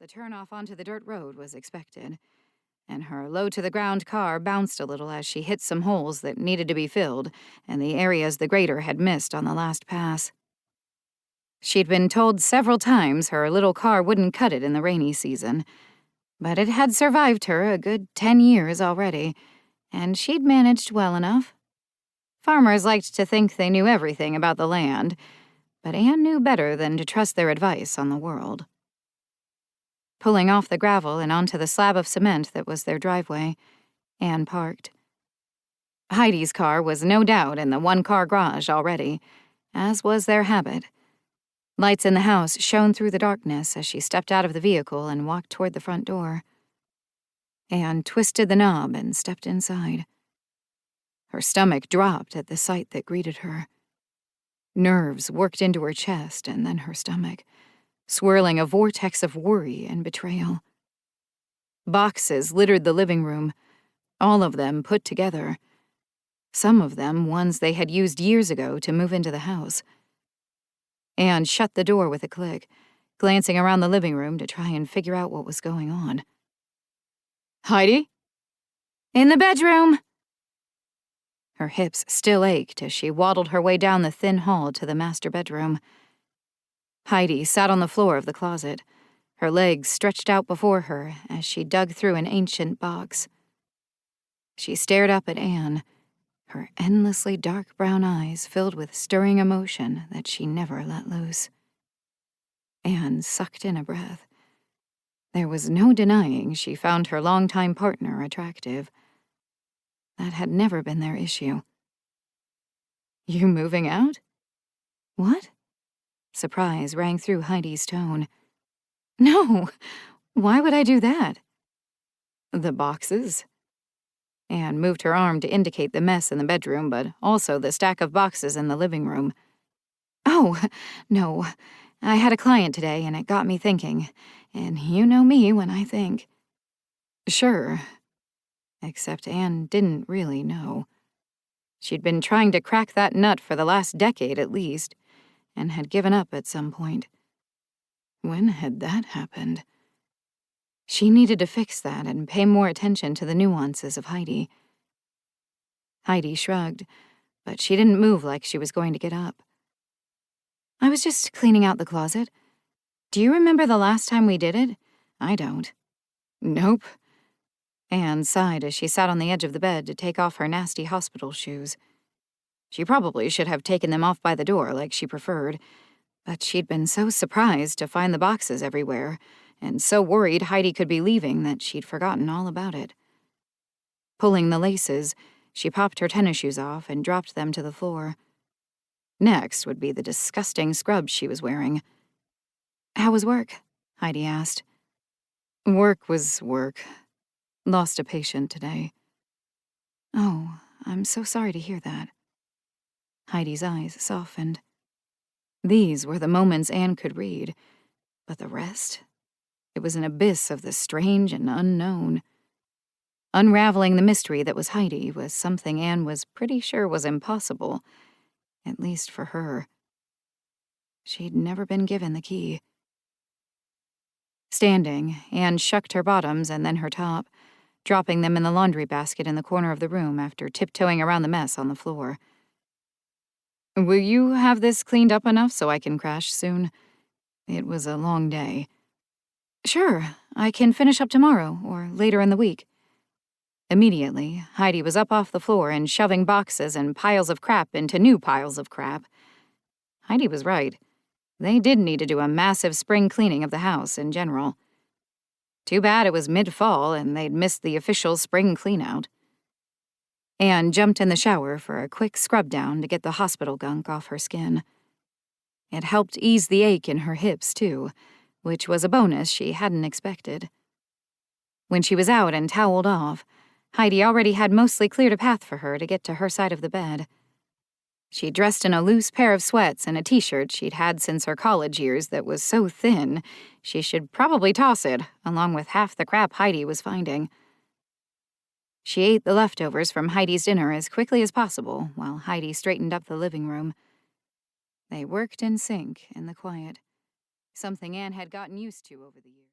The turnoff onto the dirt road was expected, and her low-to-the-ground car bounced a little as she hit some holes that needed to be filled and the areas the grader had missed on the last pass. She'd been told several times her little car wouldn't cut it in the rainy season, but it had survived her a good 10 years already, and she'd managed well enough. Farmers liked to think they knew everything about the land, but Ann knew better than to trust their advice on the world. Pulling off the gravel and onto the slab of cement that was their driveway, Ann parked. Heidi's car was no doubt in the one-car garage already, as was their habit. Lights in the house shone through the darkness as she stepped out of the vehicle and walked toward the front door. Ann twisted the knob and stepped inside. Her stomach dropped at the sight that greeted her. Nerves worked into her chest and then her stomach, swirling a vortex of worry and betrayal. Boxes littered the living room, all of them put together. Some of them ones they had used years ago to move into the house. Ann shut the door with a click, glancing around the living room to try and figure out what was going on. "Heidi?" "In the bedroom." Her hips still ached as she waddled her way down the thin hall to the master bedroom. Heidi sat on the floor of the closet, her legs stretched out before her as she dug through an ancient box. She stared up at Ann, her endlessly dark brown eyes filled with stirring emotion that she never let loose. Ann sucked in a breath. There was no denying she found her longtime partner attractive. That had never been their issue. "You moving out?" "What?" Surprise rang through Heidi's tone. "No, why would I do that?" "The boxes?" Ann moved her arm to indicate the mess in the bedroom, but also the stack of boxes in the living room. "Oh, no. I had a client today, and it got me thinking. And you know me when I think." "Sure." Except Ann didn't really know. She'd been trying to crack that nut for the last decade at least, and had given up at some point. When had that happened? She needed to fix that and pay more attention to the nuances of Heidi. Heidi shrugged, but she didn't move like she was going to get up. "I was just cleaning out the closet. Do you remember the last time we did it? I don't." "Nope." Ann sighed as she sat on the edge of the bed to take off her nasty hospital shoes. She probably should have taken them off by the door like she preferred, but she'd been so surprised to find the boxes everywhere, and so worried Heidi could be leaving that she'd forgotten all about it. Pulling the laces, she popped her tennis shoes off and dropped them to the floor. Next would be the disgusting scrubs she was wearing. "How was work?" Heidi asked. "Work was work. Lost a patient today." "Oh, I'm so sorry to hear that." Heidi's eyes softened. These were the moments Ann could read, but the rest? It was an abyss of the strange and unknown. Unraveling the mystery that was Heidi was something Ann was pretty sure was impossible, at least for her. She'd never been given the key. Standing, Ann shucked her bottoms and then her top, dropping them in the laundry basket in the corner of the room after tiptoeing around the mess on the floor. "Will you have this cleaned up enough so I can crash soon? It was a long day." "Sure, I can finish up tomorrow or later in the week." Immediately, Heidi was up off the floor and shoving boxes and piles of crap into new piles of crap. Heidi was right. They did need to do a massive spring cleaning of the house in general. Too bad it was mid-fall and they'd missed the official spring clean-out. Ann jumped in the shower for a quick scrub down to get the hospital gunk off her skin. It helped ease the ache in her hips, too, which was a bonus she hadn't expected. When she was out and toweled off, Heidi already had mostly cleared a path for her to get to her side of the bed. She dressed in a loose pair of sweats and a t-shirt she'd had since her college years that was so thin she should probably toss it, along with half the crap Heidi was finding. She ate the leftovers from Heidi's dinner as quickly as possible while Heidi straightened up the living room. They worked in sync in the quiet, something Ann had gotten used to over the years.